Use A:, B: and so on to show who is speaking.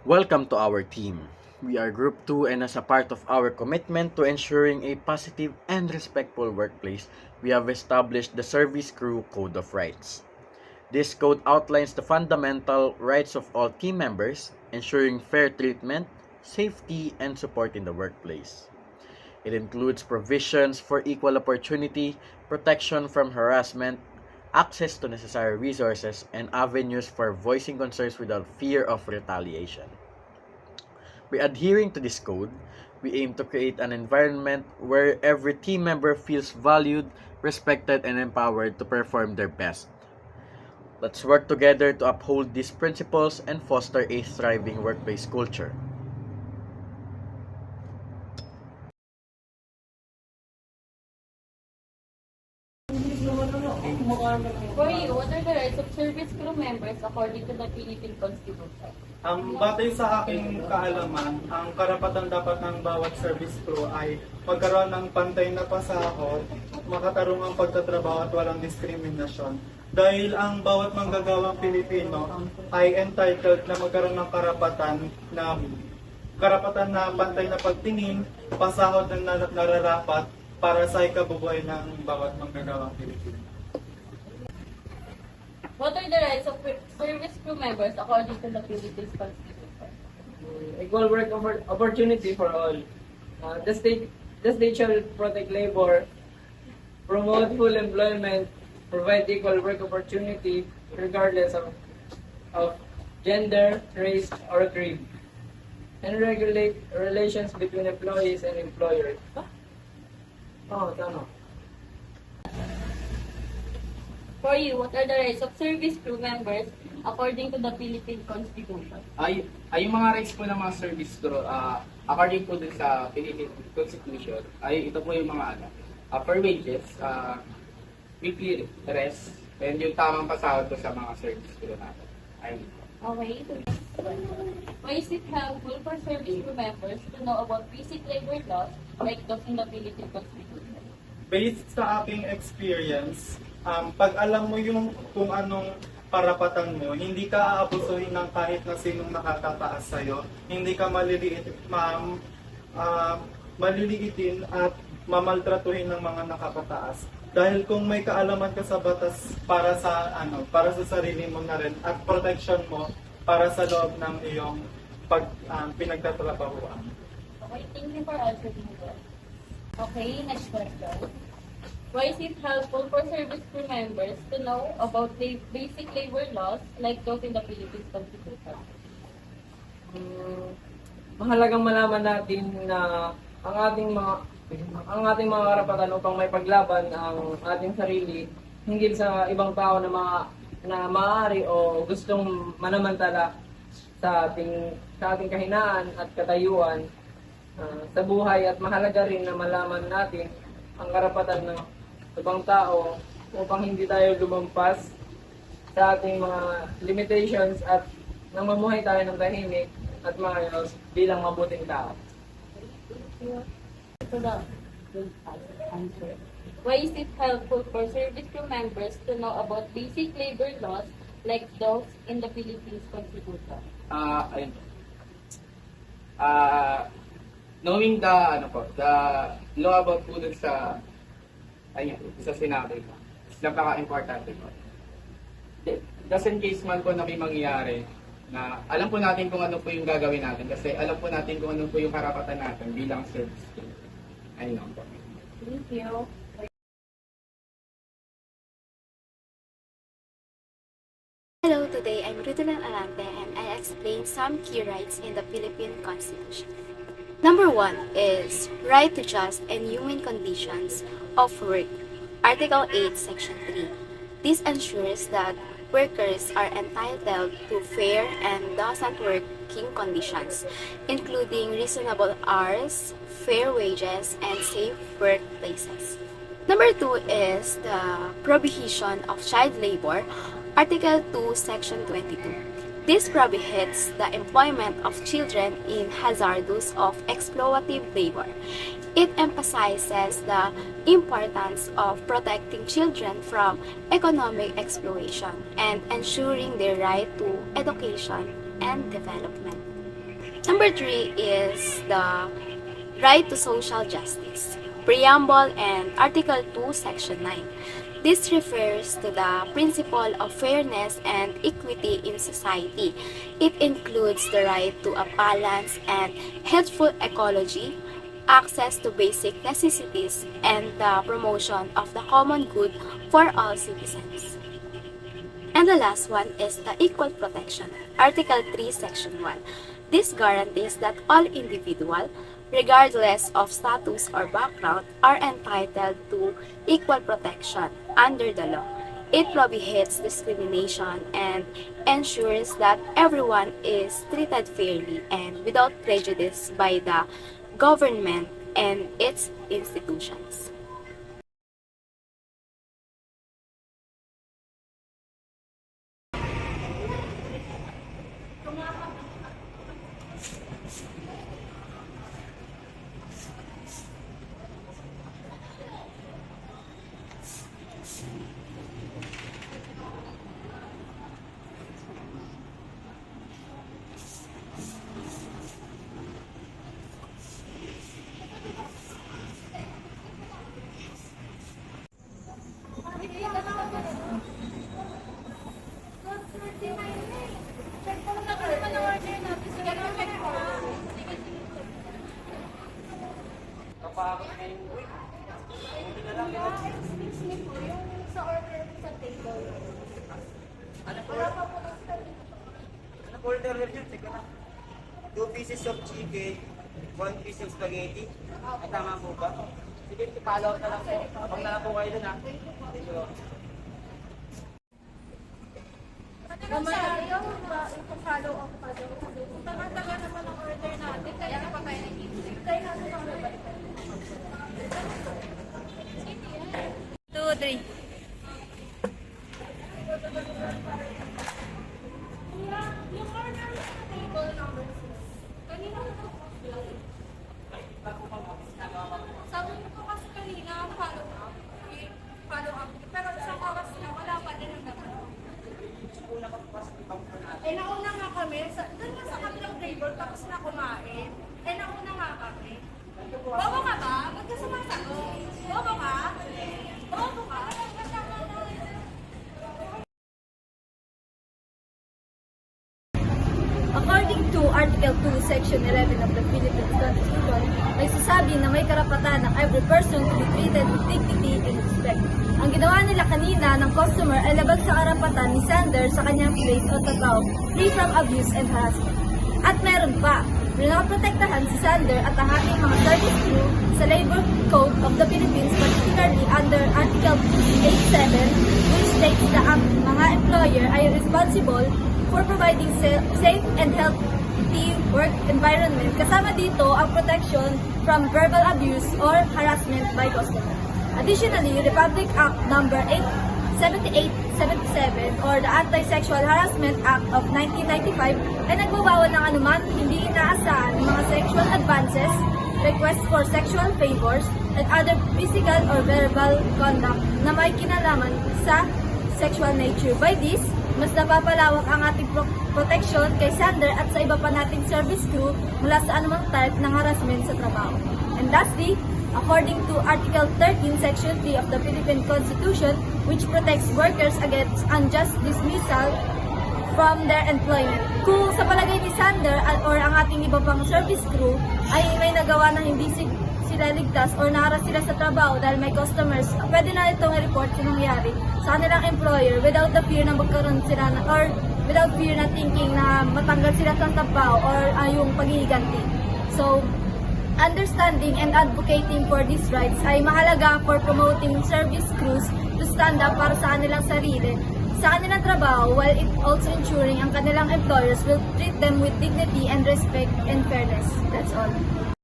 A: Welcome to our team. We are Group 2 and as a part of our commitment to ensuring a positive and respectful workplace, we have established the Service Crew Code of Rights. This code outlines the fundamental rights of all team members, ensuring fair treatment, safety, and support in the workplace. It includes provisions for equal opportunity, protection from harassment, access to necessary resources, and avenues for voicing concerns without fear of retaliation. By adhering to this code, we aim to create an environment where every team member feels valued, respected, and empowered to perform their best. Let's work together to uphold these principles and foster a thriving workplace culture.
B: For you, what are the rights of service crew members according to the Philippine Constitution?
C: Batay sa aking kaalaman, ang karapatan dapat ng bawat service crew ay magkaroon ng pantay na pasahod, makatarungang pagtatrabaho at walang diskriminasyon. Dahil ang bawat manggagawang Pilipino ay entitled na magkaroon ng karapatan na pantay na pagtingin, pasahod na nararapat para sa ikabubuhay ng bawat manggagawang Pilipino.
B: What are the rights of service crew members according to the Philippine Constitution?
D: Equal work opportunity for all. The state shall protect labor, promote full employment, provide equal work opportunity regardless of gender, race, or creed, and regulate relations between employees and employers. Tama.
B: For you, what are the rights of service crew members according to the Philippine Constitution?
E: Yung mga rights po ng mga service crew, according po dun sa Philippine Constitution, ay ito po yung mga per wages, weekly rest, and yung tamang pasahod po sa mga service crew natin.
B: Okay. Why is it helpful for service crew members to know about basic labor laws like those in the Philippine Constitution?
C: Based sa aking experience, pag alam mo yung kung anong karapatan mo, hindi ka aabusuhin ng kahit na sinong nakatataas sa'yo, hindi ka maliliitin at mamaltratuhin ng mga nakakataas. Dahil kung may kaalaman ka sa batas para sa sarili mo na rin at protection mo para sa loob ng iyong pinagtatrabahuan.
B: Okay, thank you for answering that. Okay, next question. Why is it helpful for service crew members to know about the basic labor laws like those in the Philippine Constitution?
D: Mahalagang malaman natin na ang ating mga karapatan upang may paglaban ang ating sarili hinggil sa ibang tao na maaari o gustong manamantala sa ating kahinaan at katayuan sa buhay, at mahalaga rin na malaman natin ang karapatan ng ibang tao upang hindi tayo lumampas sa ating mga limitations at nang mamuhay tayo ng tahimik at maayos bilang mabuting tao.
B: To the good answer. Why is it helpful for service crew members to know about basic labor laws like those in the Philippines Constitution?
E: Ayun po. Knowing the law about po dun sa sinabi ko, napaka-importante po. Just in case man po na may mangyayari, na alam po natin kung ano po yung gagawin natin kasi alam po natin kung ano po yung karapatan natin bilang service crew. Ayun lang po.
B: Thank you.
F: Hello, today I'm Rutulan Alante and I'll explain some key rights in the Philippine Constitution. Number 1 is right to just and human conditions of work. Article 8, Section 3. This ensures that workers are entitled to fair and decent working conditions, including reasonable hours, fair wages, and safe workplaces. Number 2 is the prohibition of child labor, Article 2, Section 22. This prohibits the employment of children in hazardous of exploitative labor. It emphasizes the importance of protecting children from economic exploitation and ensuring their right to education and development. Number 3 is the right to social justice, Preamble and Article 2, Section 9. This refers to the principle of fairness and equity in society. It includes the right to a balanced and healthful ecology, access to basic necessities, and the promotion of the common good for all citizens. And the last one is the equal protection, Article 3, Section 1. This guarantees that all individuals, regardless of status or background, are entitled to equal protection under the law. It prohibits discrimination and ensures that everyone is treated fairly and without prejudice by the government and its institutions.
G: Ano order yun? Teka na. 2 pieces of chicken, 1 piece of spaghetti. Ay, tama po ba? Sige, follow out na lang po. Abang na lang po kayo dun ha. Thank you.
B: Mamaya ba ipapollow up pa daw? Tagal naman ang order natin, kaya na pa tayo nag-iisip. Kaya natin ang nabalikan. 2, 3. Yung order sa table number 6. Kanina ko po. Sabi niyo po kasi kanina, follow up. Pero isang oras na, wala pa din ang naman. Nauna nga kami, doon nga sa kabilang table, tapos na kumain. Nauna nga kami. Bobo ka ba? Ba't ka sumasagot? Bobo ka? Bobo ka?
H: According to Article 2, Section 11 of the Philippine Constitution, may sasabi na may karapatan ng every person to be treated with dignity and respect. Ang ginawa nila kanina ng customer ay labag sa karapatan ni Sander sa kanyang place o trabaho, free from abuse and harassment. At meron pa, pinaprotektahan si Sander at ang ating mga service crew sa Labor Code of the Philippines, particularly under Article 87, which states na ang mga employer ay responsible for providing safe and healthy work environment. Kasama dito ang protection from verbal abuse or harassment by customer. Additionally, Republic Act Number 7877 or the Anti-Sexual Harassment Act of 1995 ay nagbabawal ng anuman hindi inaasahan mga sexual advances, requests for sexual favors, and other physical or verbal conduct na may kinalaman sa sexual nature. By this, mas napapalawak ang ating protection kay Sander at sa iba pa nating service crew mula sa anumang type ng harassment sa trabaho. And lastly, according to Article 13, Section 3 of the Philippine Constitution, which protects workers against unjust dismissal from their employment. Kung sa palagay ni Sander or ang ating iba pang service crew ay may nagawa na hindi sila ligtas or naharas sila sa trabaho dahil may customers, pwede na itong i-report sa nangyari sa kanilang employer without the fear na magkaroon sila or without fear na thinking na matanggal sila sa trabaho or yung paghihiganti. So, understanding and advocating for these rights ay mahalaga for promoting service crews to stand up para sa kanilang sarili, sa kanilang trabaho, while it also ensuring ang kanilang employers will treat them with dignity and respect and fairness. That's all.